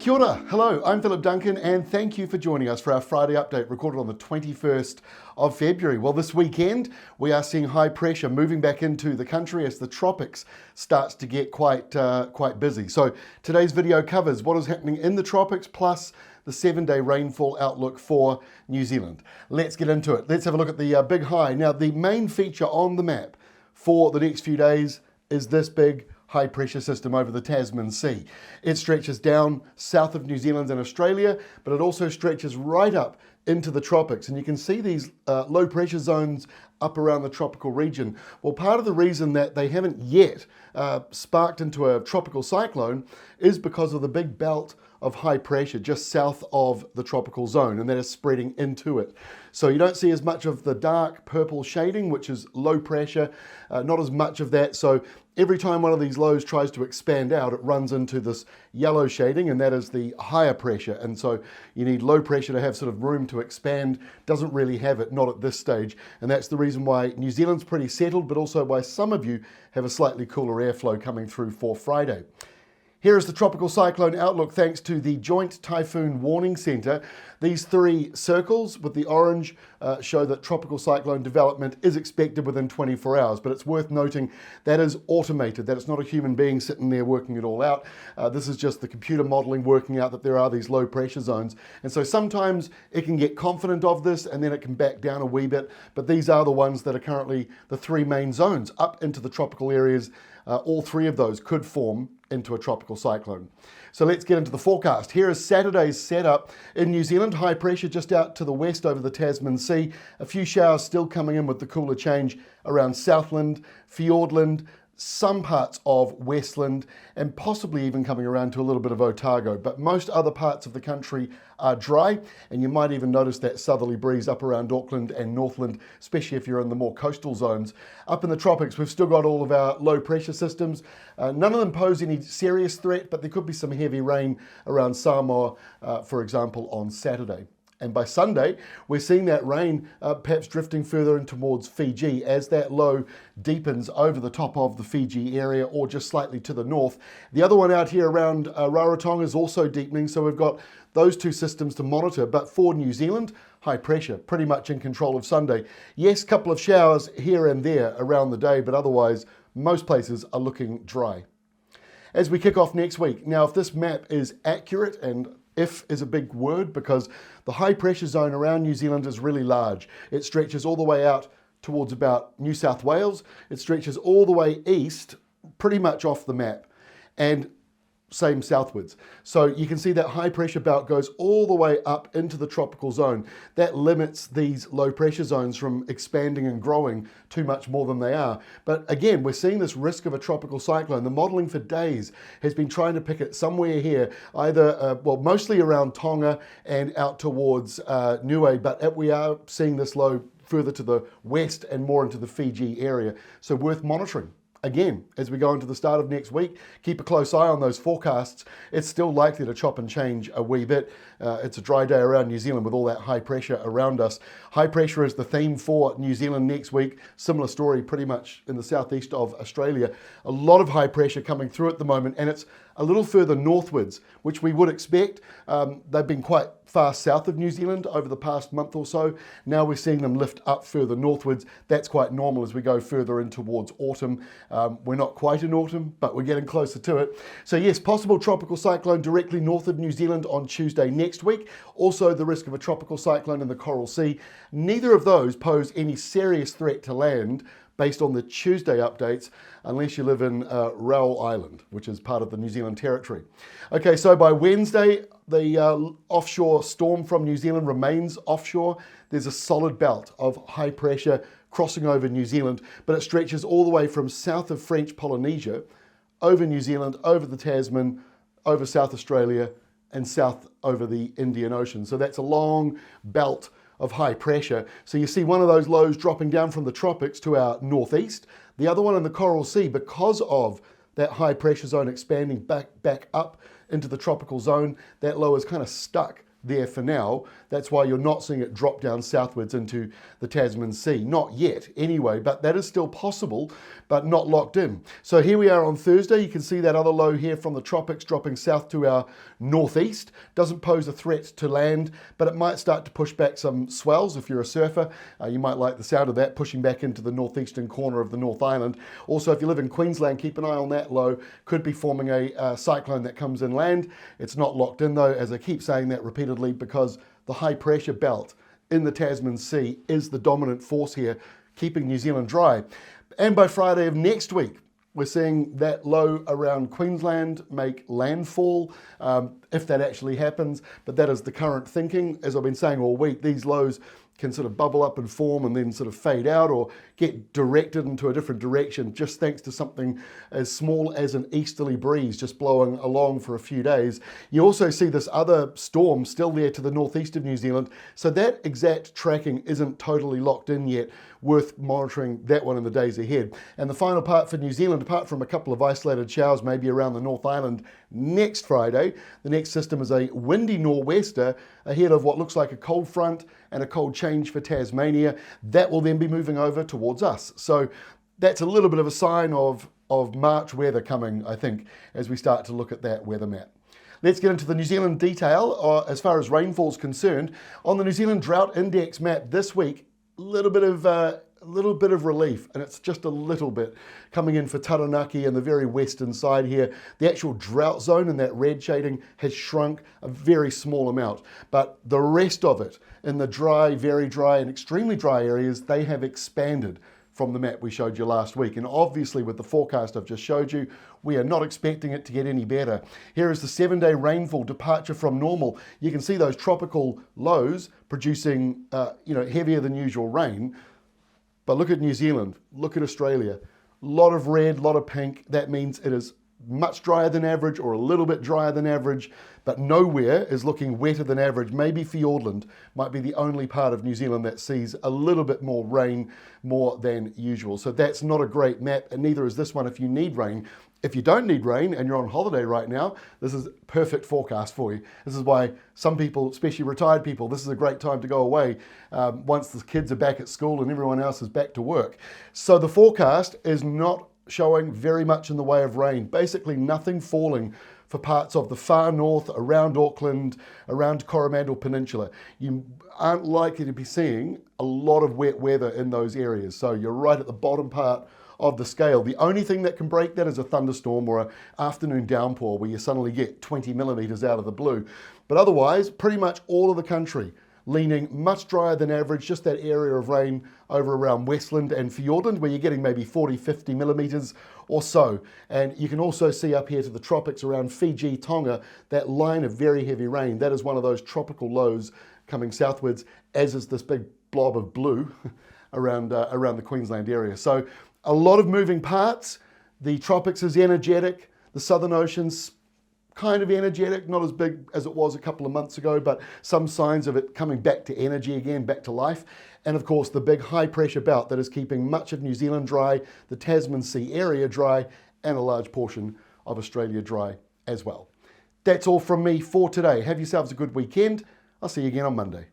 Kia ora. Hello, I'm Philip Duncan and thank you for joining us for our Friday update recorded on the 21st of February. Well, this weekend we are seeing high pressure moving back into the country as the tropics starts to get quite busy. So today's video covers what is happening in the tropics plus the 7-day rainfall outlook for New Zealand. Let's get into it. Let's have a look at the big high. Now, the main feature on the map for the next few days is this big high pressure system over the Tasman Sea. It stretches down south of New Zealand and Australia, but it also stretches right up into the tropics. And you can see these low pressure zones up around the tropical region. Well, part of the reason that they haven't yet sparked into a tropical cyclone is because of the big belt of high pressure just south of the tropical zone, and that is spreading into it. So you don't see as much of the dark purple shading, which is low pressure, not as much of that. So every time one of these lows tries to expand out, it runs into this yellow shading, and that is the higher pressure. And so you need low pressure to have sort of room to expand. Doesn't really have it, not at this stage. And that's the reason why New Zealand's pretty settled, but also why some of you have a slightly cooler airflow coming through for Friday. Here is the Tropical Cyclone Outlook thanks to the Joint Typhoon Warning Centre. These three circles with the orange show that tropical cyclone development is expected within 24 hours, but it's worth noting that is automated, that it's not a human being sitting there working it all out. This is just the computer modelling working out that there are these low pressure zones. And so sometimes it can get confident of this and then it can back down a wee bit, but these are the ones that are currently the three main zones up into the tropical areas. All three of those could form into a tropical cyclone. So let's get into the forecast. Here is Saturday's setup in New Zealand. High pressure just out to the west over the Tasman Sea. A few showers still coming in with the cooler change around Southland, Fiordland, some parts of Westland, and possibly even coming around to a little bit of Otago. But most other parts of the country are dry, and you might even notice that southerly breeze up around Auckland and Northland, especially if you're in the more coastal zones. Up in the tropics, we've still got all of our low pressure systems. None of them pose any serious threat, but there could be some heavy rain around Samoa, for example, on Saturday. And by Sunday, we're seeing that rain perhaps drifting further in towards Fiji as that low deepens over the top of the Fiji area or just slightly to the north. The other one out here around Rarotonga is also deepening, so we've got those two systems to monitor. But for New Zealand, high pressure, pretty much in control of Sunday. Yes, a couple of showers here and there around the day, but otherwise most places are looking dry. As we kick off next week, now if this map is accurate, and if is a big word because the high pressure zone around New Zealand is really large. It stretches all the way out towards about New South Wales. It stretches all the way east, pretty much off the map, and same southwards. So you can see that high pressure belt goes all the way up into the tropical zone. That limits these low pressure zones from expanding and growing too much more than they are. But again, we're seeing this risk of a tropical cyclone. The modelling for days has been trying to pick it somewhere here, either, mostly around Tonga and out towards Niue, but we are seeing this low further to the west and more into the Fiji area. So worth monitoring. Again, as we go into the start of next week, keep a close eye on those forecasts. It's still likely to chop and change a wee bit. It's a dry day around New Zealand with all that high pressure around us. High pressure is the theme for New Zealand next week. Similar story pretty much in the southeast of Australia. A lot of high pressure coming through at the moment, and it's a little further northwards, which we would expect. They've been quite far south of New Zealand over the past month or so. Now we're seeing them lift up further northwards. That's quite normal as we go further in towards autumn. We're not quite in autumn, but we're getting closer to it. So yes, possible tropical cyclone directly north of New Zealand on Tuesday next week. Also the risk of a tropical cyclone in the Coral Sea. Neither of those pose any serious threat to land based on the Tuesday updates, unless you live in Raoul Island, which is part of the New Zealand territory. Okay, so by Wednesday, the offshore storm from New Zealand remains offshore. There's a solid belt of high pressure crossing over New Zealand, but it stretches all the way from south of French Polynesia, over New Zealand, over the Tasman, over South Australia, and south over the Indian Ocean. So that's a long belt of high pressure. So you see one of those lows dropping down from the tropics to our northeast, the other one in the Coral Sea, because of that high pressure zone expanding back up into the tropical zone, that low is kind of stuck there for now. That's why you're not seeing it drop down southwards into the Tasman Sea. Not yet, anyway, but that is still possible, but not locked in. So here we are on Thursday. You can see that other low here from the tropics dropping south to our northeast. Doesn't pose a threat to land, but it might start to push back some swells. If you're a surfer, you might like the sound of that, pushing back into the northeastern corner of the North Island. Also, if you live in Queensland, keep an eye on that low. Could be forming a cyclone that comes inland. It's not locked in though, as I keep saying that repeatedly, because the high pressure belt in the Tasman Sea is the dominant force here, keeping New Zealand dry. And by Friday of next week, we're seeing that low around Queensland make landfall, if that actually happens. But that is the current thinking. As I've been saying all week, these lows can sort of bubble up and form and then sort of fade out or get directed into a different direction just thanks to something as small as an easterly breeze just blowing along for a few days. You also see this other storm still there to the northeast of New Zealand, so that exact tracking isn't totally locked in yet. Worth monitoring that one in the days ahead. And the final part for New Zealand, apart from a couple of isolated showers maybe around the North Island next Friday, the next system is a windy nor'wester ahead of what looks like a cold front and a cold change for Tasmania. That will then be moving over towards us. So that's a little bit of a sign of March weather coming, I think, as we start to look at that weather map. Let's get into the New Zealand detail as far as rainfall is concerned. On the New Zealand Drought Index map this week, a little bit of relief, and it's just a little bit coming in for Taranaki and the very western side here. The actual drought zone in that red shading has shrunk a very small amount, but the rest of it in the dry, very dry and extremely dry areas, they have expanded from the map we showed you last week. And obviously with the forecast I've just showed you, we are not expecting it to get any better. Here is the 7-day rainfall departure from normal. You can see those tropical lows producing heavier than usual rain. But look at New Zealand, look at Australia. A lot of red, a lot of pink. That means it is much drier than average or a little bit drier than average, but nowhere is looking wetter than average. Maybe Fiordland might be the only part of New Zealand that sees a little bit more rain more than usual. So that's not a great map, and neither is this one if you need rain. If you don't need rain and you're on holiday right now, this is perfect forecast for you. This is why some people, especially retired people, this is a great time to go away once the kids are back at school and everyone else is back to work. So the forecast is not showing very much in the way of rain. Basically nothing falling for parts of the far north, around Auckland, around Coromandel Peninsula. You aren't likely to be seeing a lot of wet weather in those areas. So you're right at the bottom part of the scale. The only thing that can break that is a thunderstorm or an afternoon downpour where you suddenly get 20 millimetres out of the blue. But otherwise, pretty much all of the country leaning much drier than average, just that area of rain over around Westland and Fiordland where you're getting maybe 40, 50 millimetres or so. And you can also see up here to the tropics around Fiji, Tonga, that line of very heavy rain. That is one of those tropical lows coming southwards, as is this big blob of blue around the Queensland area. So a lot of moving parts. The tropics is energetic. The Southern Ocean's kind of energetic, not as big as it was a couple of months ago, but some signs of it coming back to energy again, back to life. And of course, the big high pressure belt that is keeping much of New Zealand dry, the Tasman Sea area dry, and a large portion of Australia dry as well. That's all from me for today. Have yourselves a good weekend. I'll see you again on Monday.